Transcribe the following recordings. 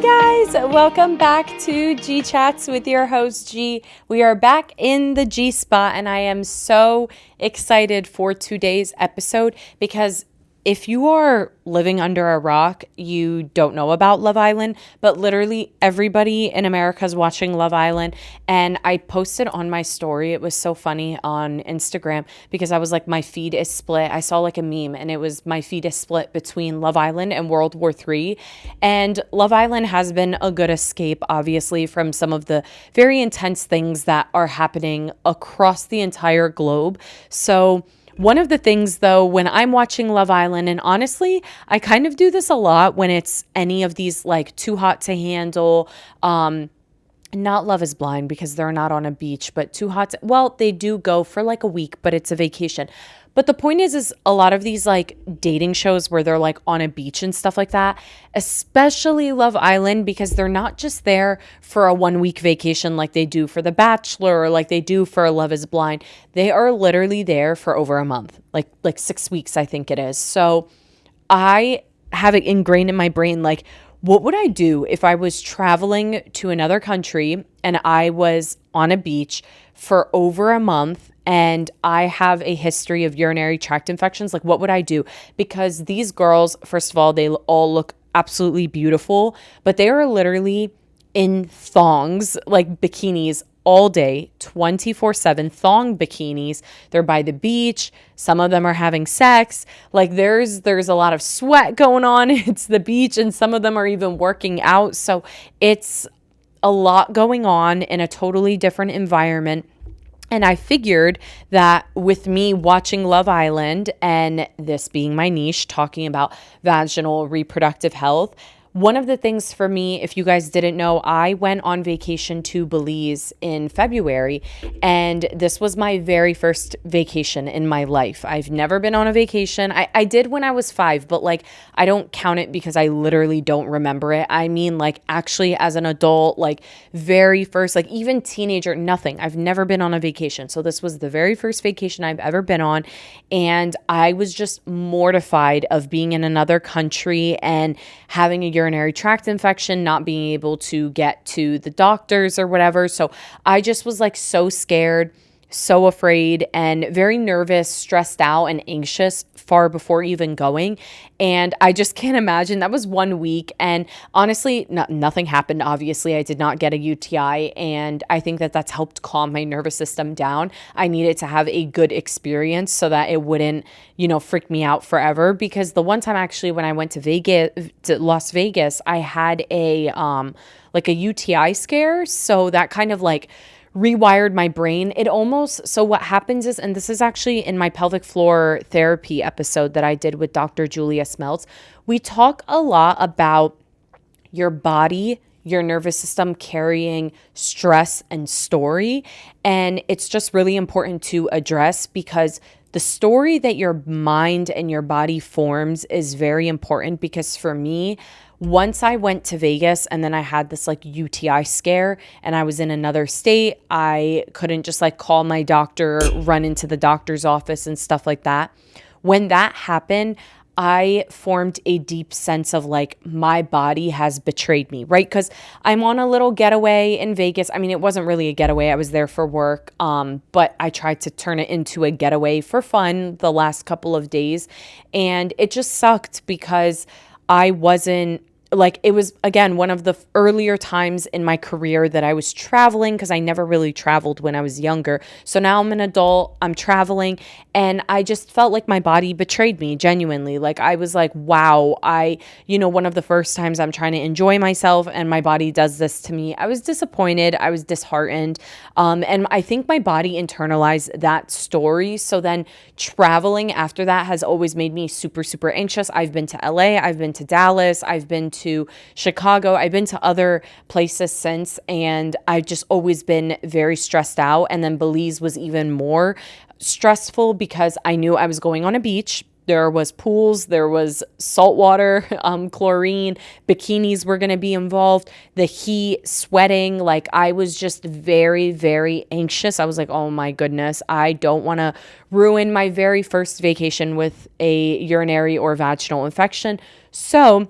guys, welcome back to G Chats with your host G. We are back in the G spot and I am so excited for today's episode because if you are living under a rock, you don't know about Love Island, but literally everybody in America is watching Love Island. And I posted on my story, it was so funny on Instagram because I was like, my feed is split. I saw like a meme and it was my feed is split between Love Island and World War III. And Love Island has been a good escape, obviously, from some of the very intense things that are happening across the entire globe. So one of the things, though, when I'm watching Love Island, and honestly, I kind of do this a lot when it's any of these like Too Hot to Handle, not Love is Blind because they're not on a beach, but Too Hot to, well, they do go for like a week, but it's a vacation. But the point is a lot of these like dating shows where they're like on a beach and stuff like that, especially Love Island, because they're not just there for a 1 week vacation like they do for The Bachelor or like they do for Love is Blind. They are literally there for over a month, like 6 weeks, I think it is. So I have it ingrained in my brain, like, what would I do if I was traveling to another country and I was on a beach for over a month and I have a history of urinary tract infections? Like, what would I do? Because these girls, first of all, they all look absolutely beautiful, but they are literally in thongs, like bikinis, all day, 24/7 thong bikinis. They're by the beach. Some of them are having sex. Like there's a lot of sweat going on. It's the beach, and some of them are even working out. So it's a lot going on in a totally different environment. And I figured that with me watching Love Island and this being my niche, talking about vaginal reproductive health, one of the things for me, if you guys didn't know, I went on vacation to Belize in February, and this was my very first vacation in my life. I've never been on a vacation. I did when I was 5, but like I don't count it because I literally don't remember it. I mean, like actually as an adult, like very first, like even teenager, nothing. I've never been on a vacation. So this was the very first vacation I've ever been on, and I was just mortified of being in another country and having a urinary tract infection, not being able to get to the doctors or whatever. So I just was like so scared, so afraid, and very nervous, stressed out, and anxious far before even going. And I just can't imagine. That was 1 week. And honestly, nothing happened. Obviously, I did not get a UTI. And I think that that's helped calm my nervous system down. I needed to have a good experience so that it wouldn't, freak me out forever. Because the one time actually when I went to Las Vegas, I had a UTI scare. So that kind of like rewired my brain. So what happens is, and this is actually in my pelvic floor therapy episode that I did with Dr. Julia Smeltz, we talk a lot about your body, your nervous system carrying stress and story. And it's just really important to address because the story that your mind and your body forms is very important. Because for me, once I went to Vegas and then I had this like UTI scare and I was in another state, I couldn't just like call my doctor, run into the doctor's office and stuff like that. When that happened, I formed a deep sense of like my body has betrayed me, right? Because I'm on a little getaway in Vegas. I mean, it wasn't really a getaway. I was there for work, but I tried to turn it into a getaway for fun the last couple of days. And it just sucked because I wasn't, like, it was, again, one of the earlier times in my career that I was traveling because I never really traveled when I was younger. So now I'm an adult, I'm traveling, and I just felt like my body betrayed me, genuinely. Like, I was like, wow, one of the first times I'm trying to enjoy myself and my body does this to me. I was disappointed. I was disheartened. And I think my body internalized that story. So then traveling after that has always made me super, super anxious. I've been to LA, I've been to Dallas, I've been to Chicago. I've been to other places since, and I've just always been very stressed out. And then Belize was even more stressful because I knew I was going on a beach. There was pools, there was salt water, chlorine, bikinis were going to be involved, the heat, sweating. Like, I was just very, very anxious. I was like, oh my goodness, I don't want to ruin my very first vacation with a urinary or vaginal infection. So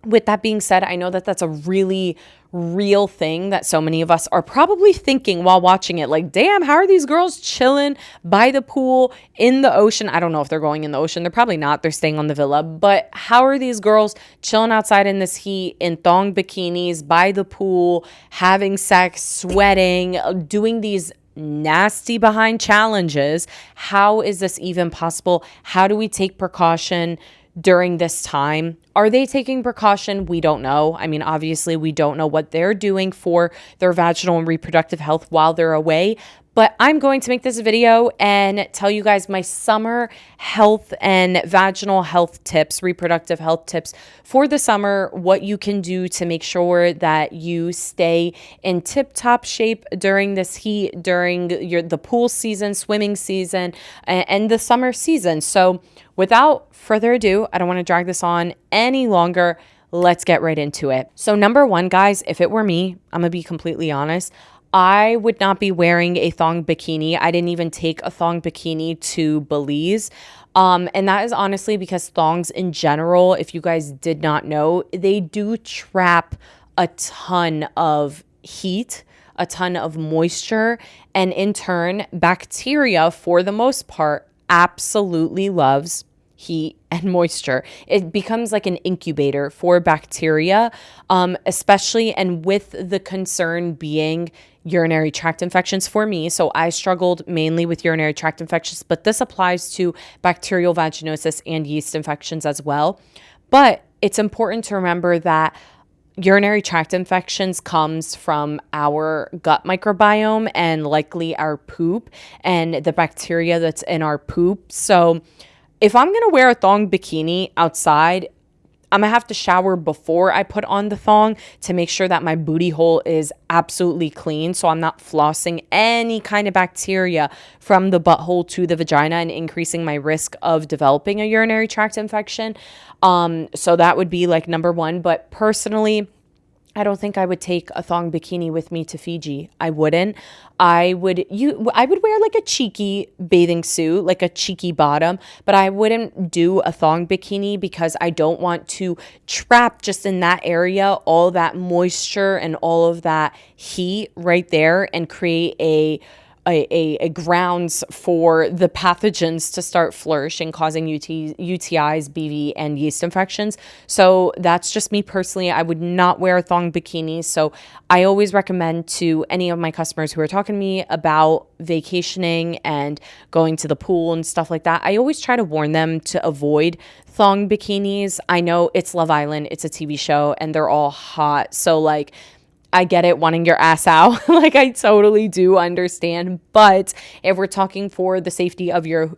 With that being said, I know that that's a really real thing that so many of us are probably thinking while watching it. Like, damn, how are these girls chilling by the pool in the ocean? I don't know if they're going in the ocean. They're probably not. They're staying on the villa. But how are these girls chilling outside in this heat in thong bikinis by the pool, having sex, sweating, doing these nasty behind challenges? How is this even possible? How do we take precaution during this time? Are they taking precaution? We don't know. I mean, obviously, we don't know what they're doing for their vaginal and reproductive health while they're away. But I'm going to make this video and tell you guys my summer health and vaginal health tips, reproductive health tips for the summer, what you can do to make sure that you stay in tip-top shape during this heat, during the pool season, swimming season, and the summer season. So without further ado, I don't want to drag this on any longer. Let's get right into it. So number one, guys, if it were me, I'm going to be completely honest, I would not be wearing a thong bikini. I didn't even take a thong bikini to Belize. And that is honestly because thongs in general, if you guys did not know, they do trap a ton of heat, a ton of moisture, and in turn, bacteria, for the most part, absolutely loves heat and moisture. It becomes like an incubator for bacteria, especially, and with the concern being urinary tract infections for me. So I struggled mainly with urinary tract infections, but this applies to bacterial vaginosis and yeast infections as well. But it's important to remember that urinary tract infections comes from our gut microbiome and likely our poop and the bacteria that's in our poop. So if I'm going to wear a thong bikini outside, I'm going to have to shower before I put on the thong to make sure that my booty hole is absolutely clean, so I'm not flossing any kind of bacteria from the butthole to the vagina and increasing my risk of developing a urinary tract infection. So that would be like number one. But personally, I don't think I would take a thong bikini with me to Fiji. I wouldn't. I would wear like a cheeky bathing suit, like a cheeky bottom, but I wouldn't do a thong bikini because I don't want to trap just in that area all that moisture and all of that heat right there and create a grounds for the pathogens to start flourishing, causing UTIs, BV, and yeast infections. So that's just me personally. I would not wear a thong bikini. So I always recommend to any of my customers who are talking to me about vacationing and going to the pool and stuff like that, I always try to warn them to avoid thong bikinis. I know it's Love Island, it's a TV show, and they're all hot. So like, I get it, wanting your ass out. Like, I totally do understand. But if we're talking for the safety of your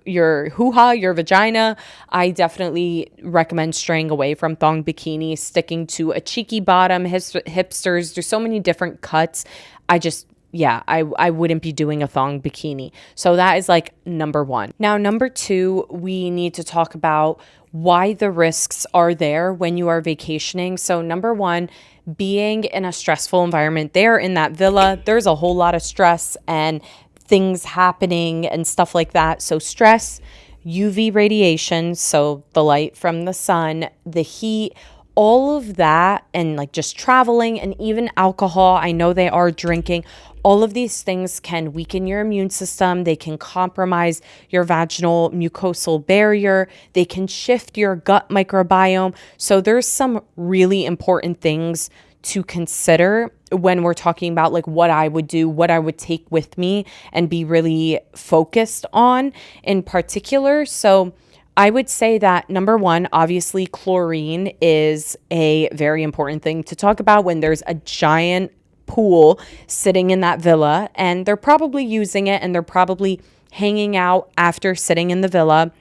hoo-ha, your vagina, I definitely recommend straying away from thong bikinis, sticking to a cheeky bottom, hipsters. There's so many different cuts. I wouldn't be doing a thong bikini. So that is like number one. Now, number two, we need to talk about why the risks are there when you are vacationing. So number one, being in a stressful environment there in that villa, there's a whole lot of stress and things happening and stuff like that. So stress, UV radiation, so the light from the sun, the heat, all of that, and like just traveling and even alcohol. I know they are drinking. All of these things can weaken your immune system. They can compromise your vaginal mucosal barrier. They can shift your gut microbiome. So there's some really important things to consider when we're talking about like what I would do, what I would take with me and be really focused on in particular. So I would say that number one, obviously chlorine is a very important thing to talk about when there's a giant pool sitting in that villa and they're probably using it and they're probably hanging out after sitting in the villa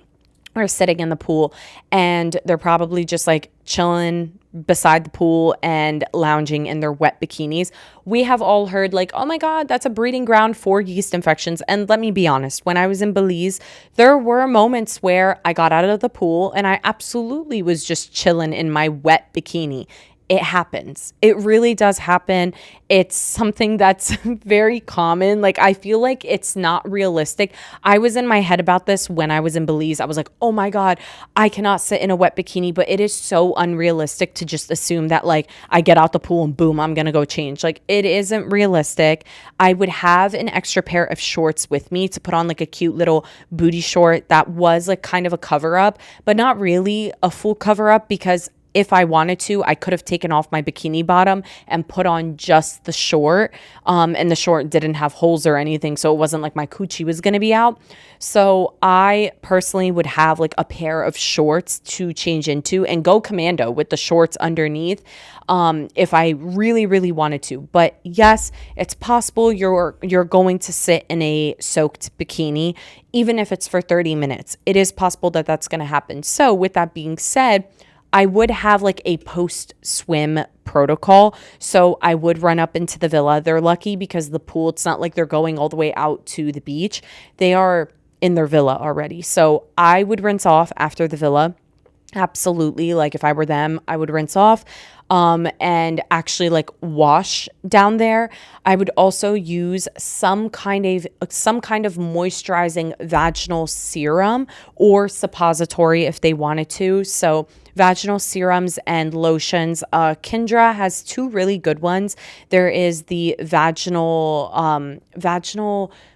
or sitting in the pool, and they're probably just like chilling beside the pool and lounging in their wet bikinis. We have all heard like, oh my God, that's a breeding ground for yeast infections. And let me be honest, when I was in Belize, there were moments where I got out of the pool and I absolutely was just chilling in my wet bikini it happens. It really does happen. It's something that's very common. Like, I feel like it's not realistic. I was in my head about this when I was in Belize. I was like, oh my God, I cannot sit in a wet bikini. But it is so unrealistic to just assume that, like, I get out the pool and boom, I'm going to go change. Like, it isn't realistic. I would have an extra pair of shorts with me to put on, like a cute little booty short that was like kind of a cover up, but not really a full cover up, because if I wanted to, I could have taken off my bikini bottom and put on just the short. And the short didn't have holes or anything, so it wasn't like my coochie was going to be out. So I personally would have like a pair of shorts to change into and go commando with the shorts underneath, if I really, really wanted to. But yes, it's possible you're going to sit in a soaked bikini, even if it's for 30 minutes. It is possible that that's going to happen. So with that being said, I would have like a post-swim protocol. So I would run up into the villa. They're lucky because the pool, it's not like they're going all the way out to the beach. They are in their villa already. So I would rinse off after the villa. Absolutely. Like, if I were them, I would rinse off and actually like wash down there. I would also use some kind of moisturizing vaginal serum or suppository if they wanted to. So vaginal serums and lotions. Kindra has two really good ones. There is the vaginal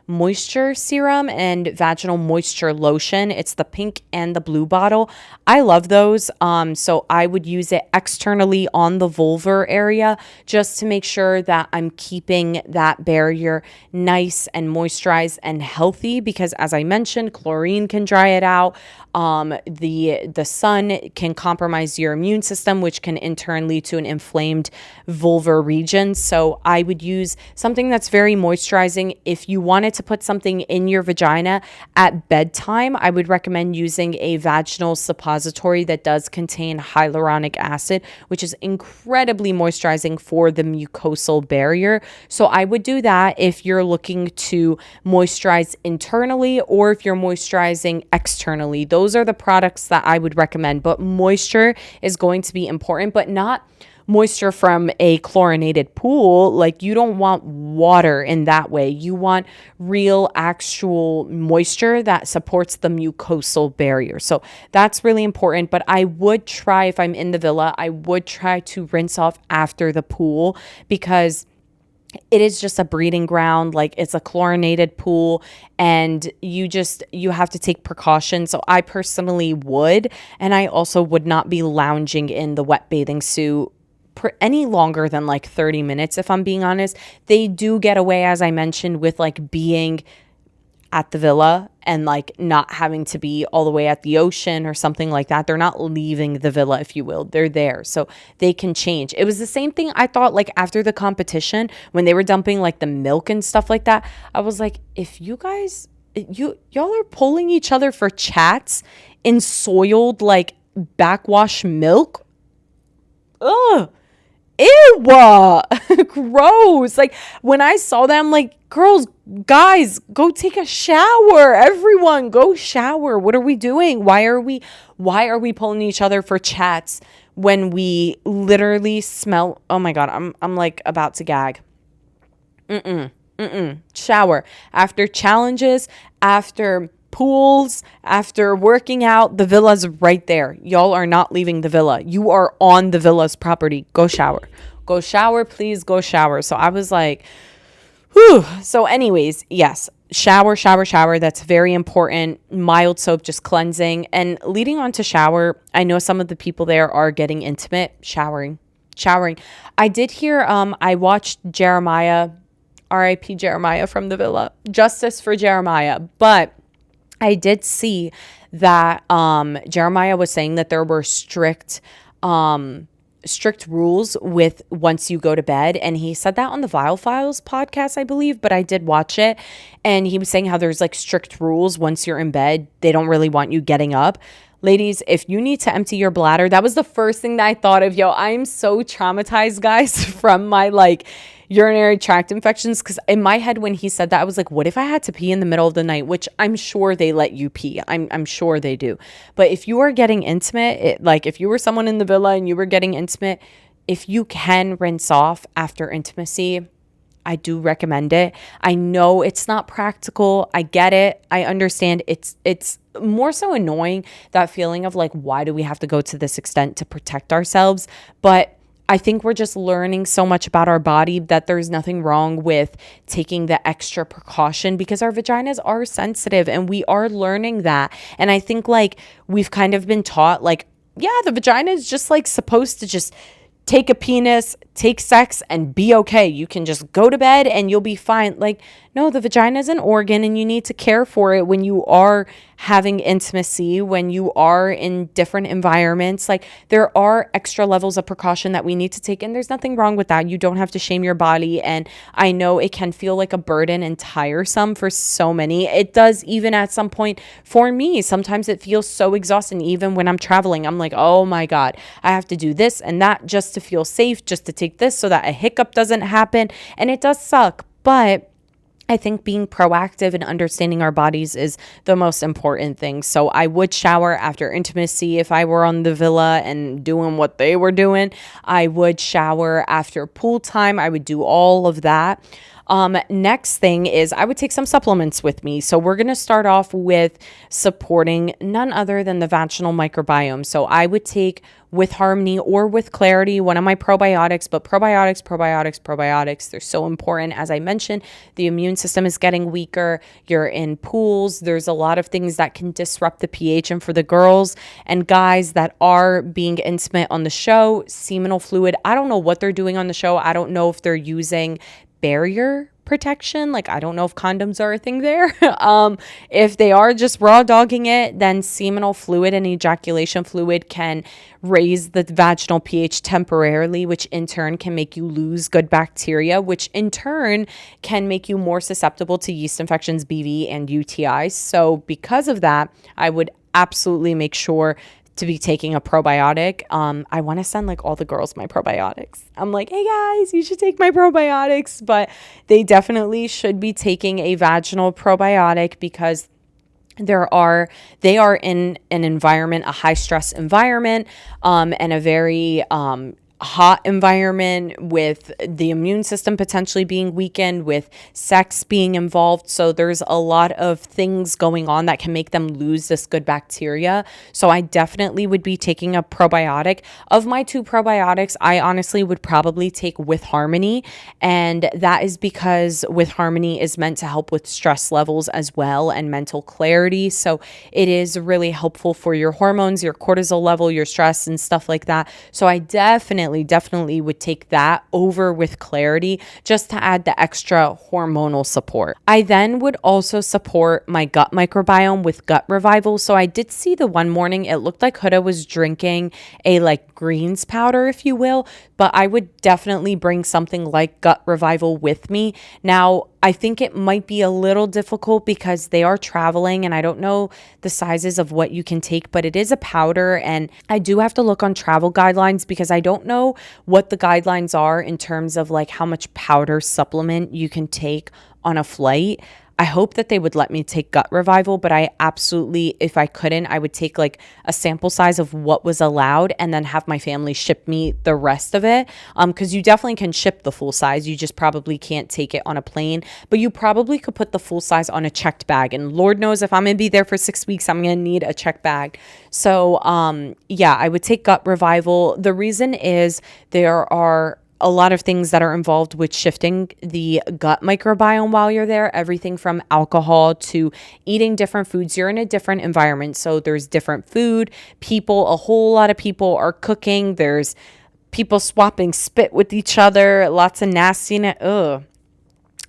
moisture serum and vaginal moisture lotion. It's the pink and the blue bottle. I love those. So I would use it externally on the vulvar area just to make sure that I'm keeping that barrier nice and moisturized and healthy, because as I mentioned, chlorine can dry it out. The sun can compromise your immune system, which can in turn lead to an inflamed vulvar region. So I would use something that's very moisturizing. If you wanted to put something in your vagina at bedtime, I would recommend using a vaginal suppository that does contain hyaluronic acid, which is incredibly moisturizing for the mucosal barrier. So I would do that if you're looking to moisturize internally or if you're moisturizing externally. Those are the products that I would recommend. But moisture is going to be important, but not moisture from a chlorinated pool. Like, you don't want water in that way. You want real actual moisture that supports the mucosal barrier. So that's really important. But I would try, if I'm in the villa, I would try to rinse off after the pool, because it is just a breeding ground. Like, it's a chlorinated pool and you have to take precautions. So I personally would, and I also would not be lounging in the wet bathing suit any longer than like 30 minutes, if I'm being honest. They do get away, as I mentioned, with like being at the villa and like not having to be all the way at the ocean or something like that. They're not leaving the villa, if you will. They're there, so they can change. It was the same thing I thought, like after the competition when they were dumping like the milk and stuff like that. I was like, if you guys, y'all are pulling each other for chats in soiled like backwash milk. Ugh. Ew, gross. Like, when I saw that, I'm like, girls, guys, go take a shower. Everyone, go shower. What are we doing? Why are we pulling each other for chats when we literally smell? Oh my God, I'm like about to gag. Shower. After challenges, after pools, after working out, the villa's right there. Y'all are not leaving the villa. You are on the villa's property. Go shower. Go shower, please go shower. So I was like, whew. So anyways, yes, shower. That's very important. Mild soap, just cleansing. And leading on to shower, I know some of the people there are getting intimate, showering. I did hear, I watched Jeremiah, R.I.P. Jeremiah from the villa, justice for Jeremiah. But I did see that Jeremiah was saying that there were strict rules with once you go to bed. And he said that on the Vile Files podcast, I believe, but I did watch it. And he was saying how there's like strict rules once you're in bed. They don't really want you getting up. Ladies, if you need to empty your bladder, that was the first thing that I thought of. Yo, I'm so traumatized, guys, from my like urinary tract infections, because in my head when he said that, I was like, what if I had to pee in the middle of the night? Which I'm sure they let you pee. I'm sure they do. But if you are getting intimate, like if you were someone in the villa and you were getting intimate, if you can rinse off after intimacy, I do recommend it. I know it's not practical. I get it. I understand it's more so annoying, that feeling of like, why do we have to go to this extent to protect ourselves? But I think we're just learning so much about our body that there's nothing wrong with taking the extra precaution, because our vaginas are sensitive and we are learning that. And I think like we've kind of been taught like, yeah, the vagina is just like supposed to just take a penis, take sex, and be okay. You can just go to bed and you'll be fine. Like, no, the vagina is an organ and you need to care for it when you are having intimacy, when you are in different environments. Like, there are extra levels of precaution that we need to take, and there's nothing wrong with that. You don't have to shame your body. And I know it can feel like a burden and tiresome for so many. It does, even at some point for me. Sometimes it feels so exhausting. Even when I'm traveling, I'm like, oh my God, I have to do this and that just to feel safe, just to take this so that a hiccup doesn't happen. And it does suck, but I think being proactive and understanding our bodies is the most important thing. So I would shower after intimacy. If I were on the villa and doing what they were doing, I would shower after pool time. I would do all of that. Next thing is I would take some supplements with me. So we're going to start off with supporting none other than the vaginal microbiome. So I would take with Harmony or with Clarity, one of my probiotics, but probiotics, they're so important. As I mentioned, the immune system is getting weaker. You're in pools. There's a lot of things that can disrupt the pH. And for the girls and guys that are being intimate on the show, seminal fluid, I don't know what they're doing on the show. I don't know if they're using barrier protection. Like, I don't know if condoms are a thing there. If they are just raw dogging it, then seminal fluid and ejaculation fluid can raise the vaginal pH temporarily, which in turn can make you lose good bacteria, which in turn can make you more susceptible to yeast infections, BV, and UTIs. So because of that, I would absolutely make sure to be taking a probiotic. I want to send like all the girls my probiotics. I'm like, hey guys, you should take my probiotics, but they definitely should be taking a vaginal probiotic, because they are in an environment, a high stress environment, and a very hot environment, with the immune system potentially being weakened, with sex being involved. So there's a lot of things going on that can make them lose this good bacteria. So I definitely would be taking a probiotic. Of my 2 probiotics, I honestly would probably take With Harmony. And that is because With Harmony is meant to help with stress levels as well and mental clarity. So it is really helpful for your hormones, your cortisol level, your stress and stuff like that. So I definitely would take that over With Clarity, just to add the extra hormonal support. I then would also support my gut microbiome with Gut Revival. So I did see the one morning, it looked like Huda was drinking a like greens powder, if you will, but I would definitely bring something like Gut Revival with me. Now, I think it might be a little difficult because they are traveling and I don't know the sizes of what you can take, but it is a powder, and I do have to look on travel guidelines because I don't know what the guidelines are in terms of like how much powder supplement you can take on a flight. I hope that they would let me take Gut Revival, but I absolutely, if I couldn't, I would take like a sample size of what was allowed and then have my family ship me the rest of it. Because you definitely can ship the full size. You just probably can't take it on a plane, but you probably could put the full size on a checked bag. And Lord knows if I'm going to be there for 6 weeks, I'm going to need a checked bag. So yeah, I would take Gut Revival. The reason is there are a lot of things that are involved with shifting the gut microbiome while you're there. Everything from alcohol to eating different foods. You're in a different environment. So there's different food, people, a whole lot of people are cooking. There's people swapping spit with each other, lots of nastiness.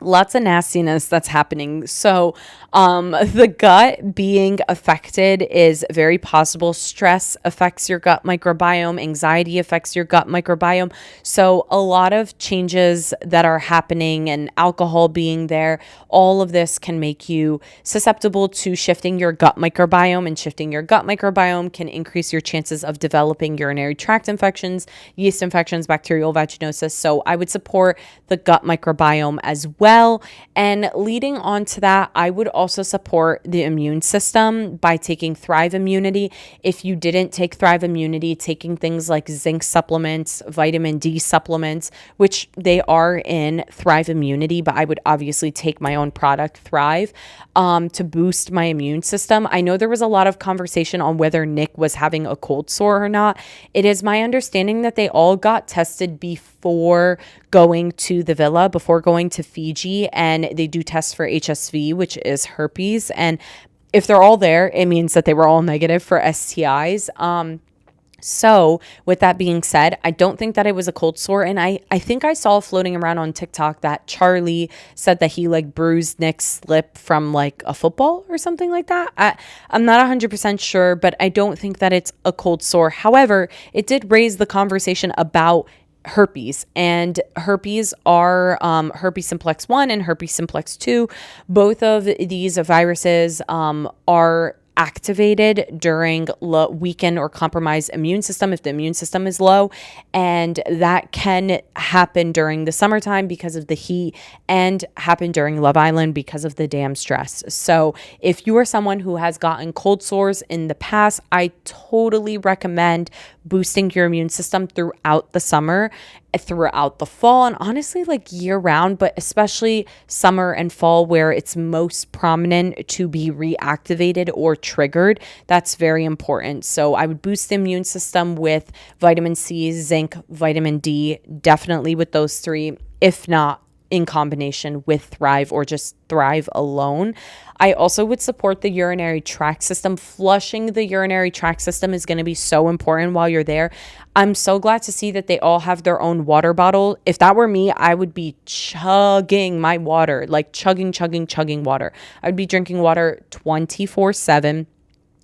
Lots of nastiness that's happening. So the gut being affected is very possible. Stress affects your gut microbiome. Anxiety affects your gut microbiome. So a lot of changes that are happening, and alcohol being there, all of this can make you susceptible to shifting your gut microbiome, and shifting your gut microbiome can increase your chances of developing urinary tract infections, yeast infections, bacterial vaginosis. So I would support the gut microbiome as well. well. And leading on to that, I would also support the immune system by taking Thrive Immunity. If you didn't take Thrive Immunity, taking things like zinc supplements, vitamin D supplements, which they are in Thrive Immunity, but I would obviously take my own product, Thrive, to boost my immune system. I know there was a lot of conversation on whether Nick was having a cold sore or not. It is my understanding that they all got tested before going to the villa, before going to Fiji, and they do test for HSV, which is herpes. And if they're all there, it means that they were all negative for STIs. So with that being said, I don't think that it was a cold sore. And I think I saw floating around on TikTok that Charlie said that he like bruised Nick's slip from like a football or something like that. I'm not 100% sure, but I don't think that it's a cold sore. However, it did raise the conversation about herpes, and herpes are herpes simplex 1 and herpes simplex 2. Both of these viruses are activated during weakened or compromised immune system, if the immune system is low, and that can happen during the summertime because of the heat and happen during Love Island because of the damn stress. So if you are someone who has gotten cold sores in the past, I totally recommend boosting your immune system throughout the summer, throughout the fall, and honestly like year round, but especially summer and fall where it's most prominent to be reactivated or triggered. That's very important. So I would boost the immune system with vitamin C, zinc, vitamin D, definitely with those three, if not in combination with Thrive or just Thrive alone. I also would support the urinary tract system. Flushing the urinary tract system is going to be so important while you're there. I'm so glad to see that they all have their own water bottle. If that were me, I would be chugging my water, like chugging water. I'd be drinking water 24/7.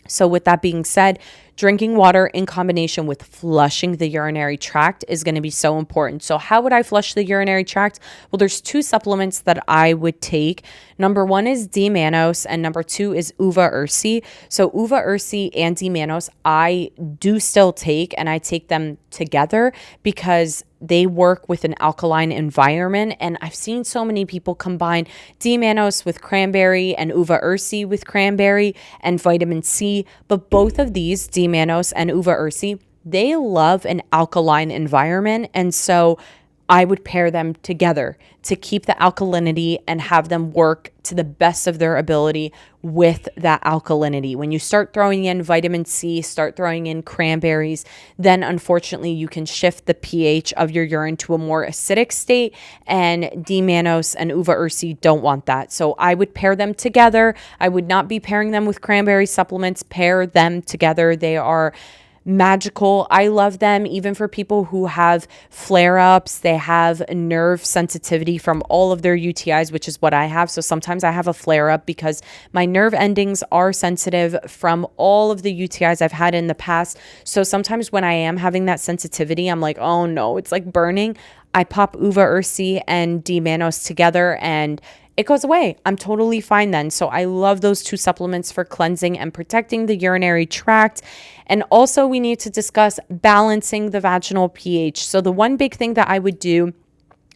So with that being said, drinking water in combination with flushing the urinary tract is going to be so important. So how would I flush the urinary tract? Well, there's two supplements that I would take. Number one is D-Mannose and number two is Uva Ursi. So Uva Ursi and D-Mannose, I do still take, and I take them together because they work with an alkaline environment. And I've seen so many people combine D-Mannose with cranberry and Uva Ursi with cranberry and vitamin C. But both of these, D-Mannose and Uva Ursi, they love an alkaline environment. And so I would pair them together to keep the alkalinity and have them work to the best of their ability with that alkalinity. When you start throwing in vitamin C, start throwing in cranberries, then unfortunately you can shift the pH of your urine to a more acidic state, and D-Mannose and Uva Ursi don't want that. So I would pair them together. I would not be pairing them with cranberry supplements. Pair them together. They are magical. I love them even for people who have flare-ups. They have nerve sensitivity from all of their UTIs, which is what I have. So sometimes I have a flare-up because my nerve endings are sensitive from all of the UTIs I've had in the past. So sometimes when I am having that sensitivity, I'm like, oh no, it's like burning. I pop Uva Ursi and D-Mannose together and it goes away. I'm totally fine then. So I love those two supplements for cleansing and protecting the urinary tract. And also we need to discuss balancing the vaginal pH. So the one big thing that I would do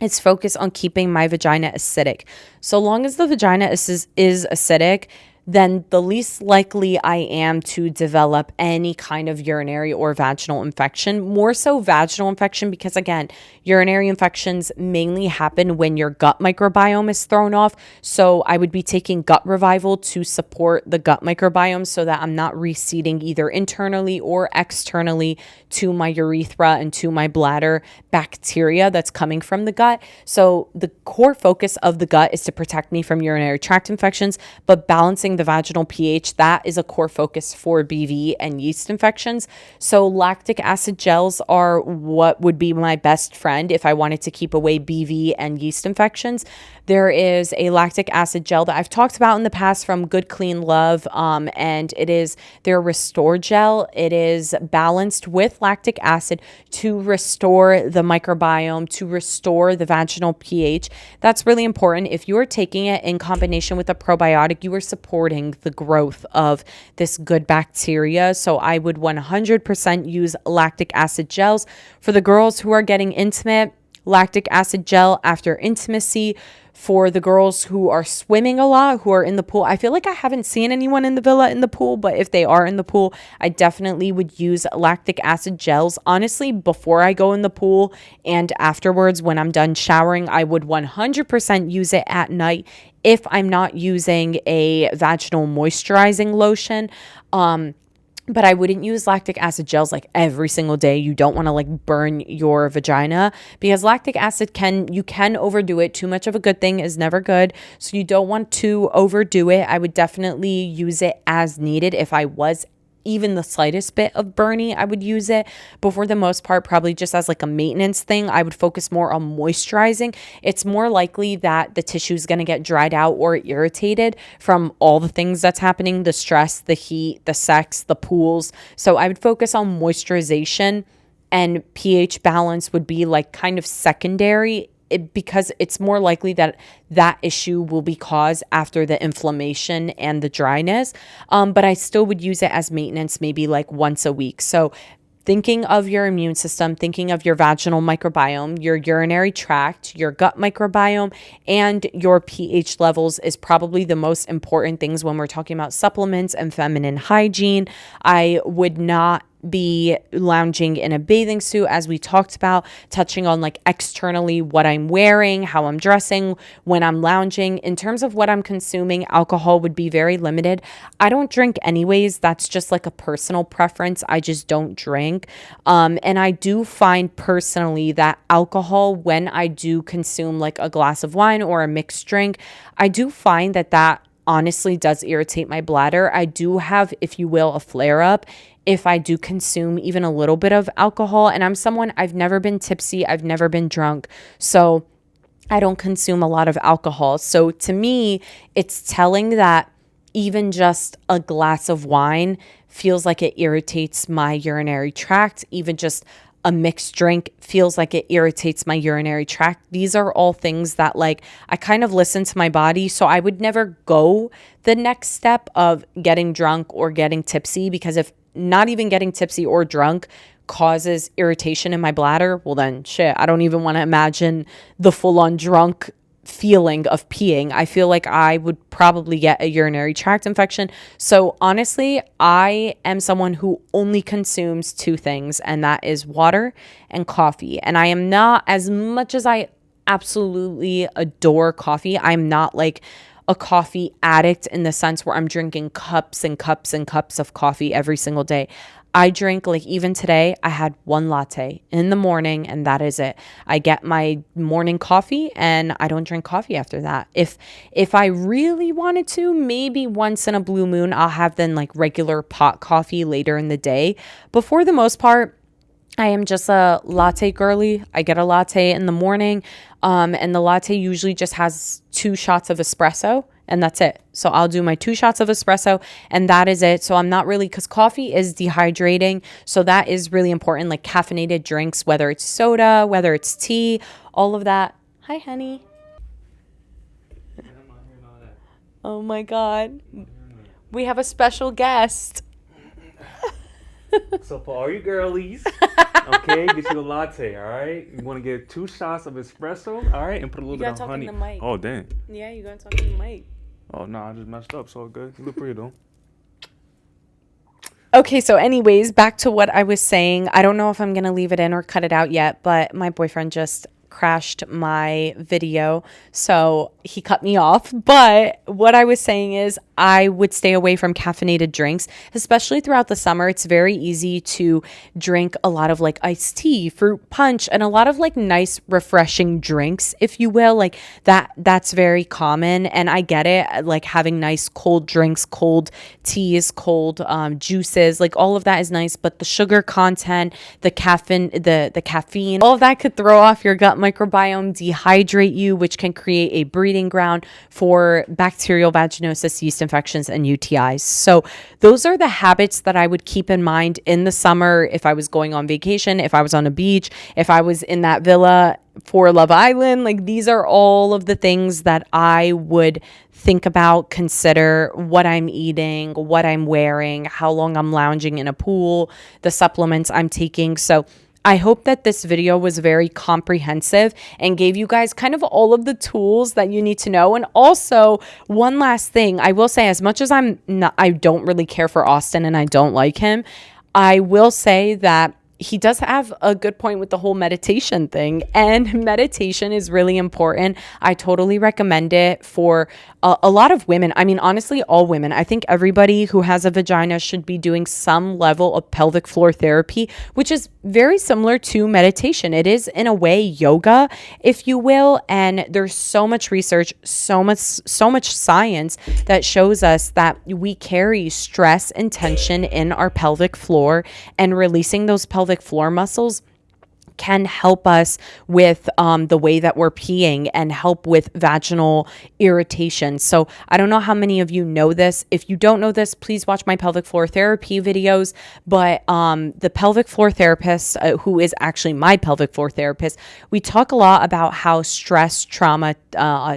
is focus on keeping my vagina acidic. So long as the vagina is acidic, then the least likely I am to develop any kind of urinary or vaginal infection. More so vaginal infection because, again, urinary infections mainly happen when your gut microbiome is thrown off. So I would be taking gut revival to support the gut microbiome so that I'm not reseeding either internally or externally to my urethra and to my bladder bacteria that's coming from the gut. So the core focus of the gut is to protect me from urinary tract infections, but balancing the vaginal pH, that is a core focus for BV and yeast infections. So lactic acid gels are what would be my best friend if I wanted to keep away BV and yeast infections. There is a lactic acid gel that I've talked about in the past from Good Clean Love, and it is their Restore gel. It is balanced with lactic acid to restore the microbiome, to restore the vaginal pH. That's really important. If you are taking it in combination with a probiotic, you are supporting the growth of this good bacteria. So I would 100% use lactic acid gels. For the girls who are getting intimate, lactic acid gel after intimacy. For the girls who are swimming a lot, who are in the pool, I feel like I haven't seen anyone in the villa in the pool, but if they are in the pool, I definitely would use lactic acid gels. Honestly, before I go in the pool and afterwards when I'm done showering, I would 100% use it at night if I'm not using a vaginal moisturizing lotion. But I wouldn't use lactic acid gels like every single day. You don't want to like burn your vagina, because lactic acid you can overdo it. Too much of a good thing is never good. So you don't want to overdo it. I would definitely use it as needed. If I was even the slightest bit of burny, I would use it. But for the most part, probably just as like a maintenance thing, I would focus more on moisturizing. It's more likely that the tissue is going to get dried out or irritated from all the things that's happening, the stress, the heat, the sex, the pools. So I would focus on moisturization, and pH balance would be like kind of secondary, because it's more likely that that issue will be caused after the inflammation and the dryness. But I still would use it as maintenance, maybe like once a week. So thinking of your immune system, thinking of your vaginal microbiome, your urinary tract, your gut microbiome, and your pH levels is probably the most important things when we're talking about supplements and feminine hygiene. I would not be lounging in a bathing suit, as we talked about, touching on like externally what I'm wearing, how I'm dressing when I'm lounging. In terms of what I'm consuming, alcohol would be very limited. I don't drink anyways. That's just like a personal preference. I just don't drink. And I do find personally that alcohol, when I do consume like a glass of wine or a mixed drink, I do find that honestly does irritate my bladder. I do have, if you will, a flare up if I do consume even a little bit of alcohol. And I'm someone, I've never been tipsy, I've never been drunk, so I don't consume a lot of alcohol. So to me, it's telling that even just a glass of wine feels like it irritates my urinary tract. Even just a mixed drink feels like it irritates my urinary tract. These are all things that like I kind of listen to my body. So I would never go the next step of getting drunk or getting tipsy, because if not even getting tipsy or drunk causes irritation in my bladder, well then shit, I don't even want to imagine the full-on drunk feeling of peeing. I feel like I would probably get a urinary tract infection. So honestly, I am someone who only consumes two things, and that is water and coffee. And I am not, as much as I absolutely adore coffee, I'm not like a coffee addict in the sense where I'm drinking cups and cups and cups of coffee every single day. I drink, like even today, I had one latte in the morning, and that is it. I get my morning coffee and I don't drink coffee after that. If I really wanted to, maybe once in a blue moon, I'll have then like regular pot coffee later in the day. But for the most part, I am just a latte girly. I get a latte in the morning, and the latte usually just has 2 shots of espresso, and that's it. So I'll do my 2 shots of espresso, and that is it. So I'm not really, because coffee is dehydrating. So that is really important, like caffeinated drinks, whether it's soda, whether it's tea, all of that. Hi, honey. Oh my God. We have a special guest. So for all you girlies, okay, get you a latte, all right? You want to get 2 shots of espresso, all right, and put a little bit of honey. You gotta talk in the mic. Oh, damn. Yeah, you gotta talk in the mic. Oh, no, I just messed up, so good. You look pretty, though. Okay, so anyways, back to what I was saying. I don't know if I'm going to leave it in or cut it out yet, but my boyfriend just crashed my video, so he cut me off. But what I was saying is I would stay away from caffeinated drinks, especially throughout the summer. It's very easy to drink a lot of like iced tea, fruit punch, and a lot of like nice refreshing drinks, if you will. Like that's very common, and I get it, like having nice cold drinks, cold teas, cold juices, like all of that is nice. But the sugar content, the caffeine, all of that could throw off your gut microbiome, dehydrate you, which can create a breeding ground for bacterial vaginosis, yeast infections, and UTIs. So those are the habits that I would keep in mind in the summer if I was going on vacation, if I was on a beach, if I was in that villa for Love Island. Like these are all of the things that I would think about, consider what I'm eating, what I'm wearing, how long I'm lounging in a pool, the supplements I'm taking. So I hope that this video was very comprehensive and gave you guys kind of all of the tools that you need to know. And also, one last thing, I will say, as much as I don't really care for Austin and I don't like him, I will say that he does have a good point with the whole meditation thing, and meditation is really important. I totally recommend it for a lot of women. I mean, honestly, all women. I think everybody who has a vagina should be doing some level of pelvic floor therapy, which is very similar to meditation. It is, in a way, yoga, if you will. And there's so much research, so much science that shows us that we carry stress and tension in our pelvic floor, and releasing those pelvic floor muscles can help us with the way that we're peeing and help with vaginal irritation. So I don't know how many of you know this. If you don't know this, please watch my pelvic floor therapy videos. But the pelvic floor therapist, who is actually my pelvic floor therapist, we talk a lot about how stress, trauma,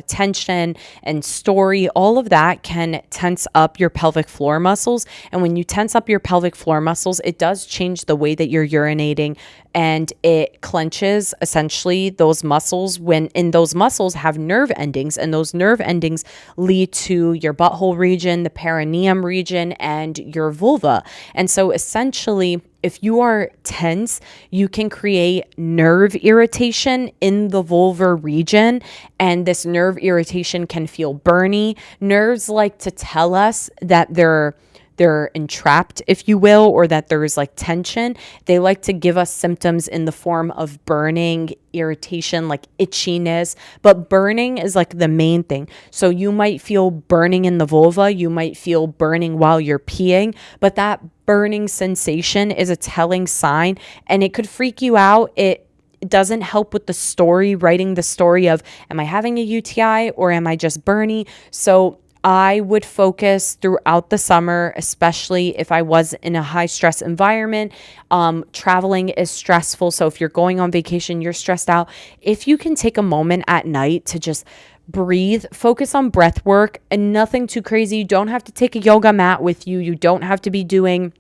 tension, and story, all of that can tense up your pelvic floor muscles. And when you tense up your pelvic floor muscles, it does change the way that you're urinating, and it clenches essentially those muscles, when in those muscles have nerve endings, and those nerve endings lead to your butthole region, the perineum region, and your vulva. And so essentially, if you are tense, you can create nerve irritation in the vulvar region, and this nerve irritation can feel burny. Nerves like to tell us that they're entrapped, if you will, or that there's like tension. They like to give us symptoms in the form of burning, irritation, like itchiness, but burning is like the main thing. So you might feel burning in the vulva, you might feel burning while you're peeing, but that burning sensation is a telling sign, and it could freak you out. It doesn't help with the story, writing the story of, am I having a UTI or am I just burny? So I would focus throughout the summer, especially if I was in a high stress environment. Traveling is stressful. So if you're going on vacation, you're stressed out. If you can take a moment at night to just breathe, focus on breath work, and nothing too crazy. You don't have to take a yoga mat with you. You don't have to be doing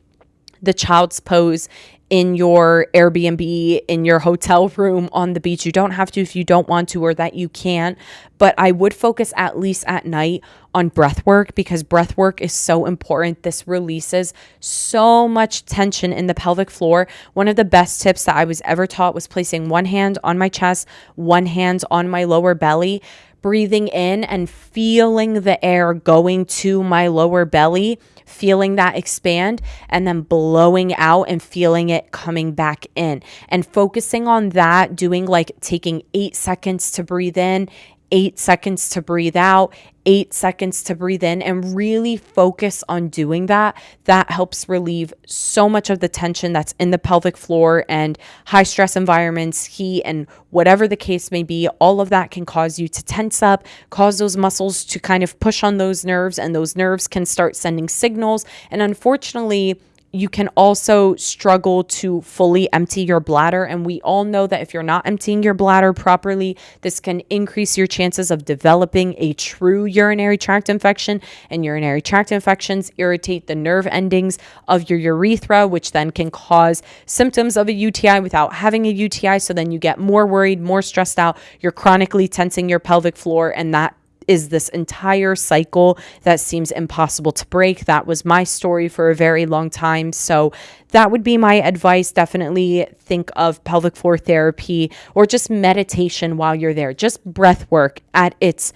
the child's pose in your Airbnb, in your hotel room, on the beach. You don't have to if you don't want to, or that you can't. But I would focus at least at night on breath work, because breath work is so important. This releases so much tension in the pelvic floor. One of the best tips that I was ever taught was placing one hand on my chest, one hand on my lower belly, breathing in and feeling the air going to my lower belly, feeling that expand, and then blowing out and feeling it coming back in, and focusing on that, doing like taking 8 seconds to breathe in, 8 seconds to breathe out, 8 seconds to breathe in, and really focus on doing that. That helps relieve so much of the tension that's in the pelvic floor, and high stress environments, heat, and whatever the case may be. All of that can cause you to tense up, cause those muscles to kind of push on those nerves, and those nerves can start sending signals. And unfortunately, you can also struggle to fully empty your bladder. And we all know that if you're not emptying your bladder properly, this can increase your chances of developing a true urinary tract infection. And urinary tract infections irritate the nerve endings of your urethra, which then can cause symptoms of a UTI without having a UTI. So then you get more worried, more stressed out. You're chronically tensing your pelvic floor, and that is this entire cycle that seems impossible to break. That was my story for a very long time. So that would be my advice. Definitely think of pelvic floor therapy or just meditation while you're there. Just breath work at its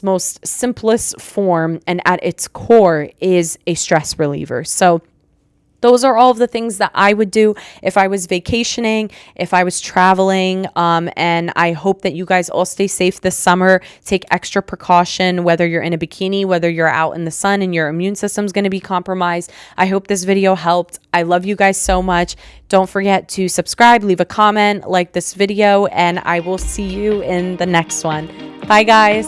most simplest form, and at its core is a stress reliever. So those are all of the things that I would do if I was vacationing, if I was traveling. And I hope that you guys all stay safe this summer. Take extra precaution, whether you're in a bikini, whether you're out in the sun and your immune system's going to be compromised. I hope this video helped. I love you guys so much. Don't forget to subscribe, leave a comment, like this video, and I will see you in the next one. Bye, guys.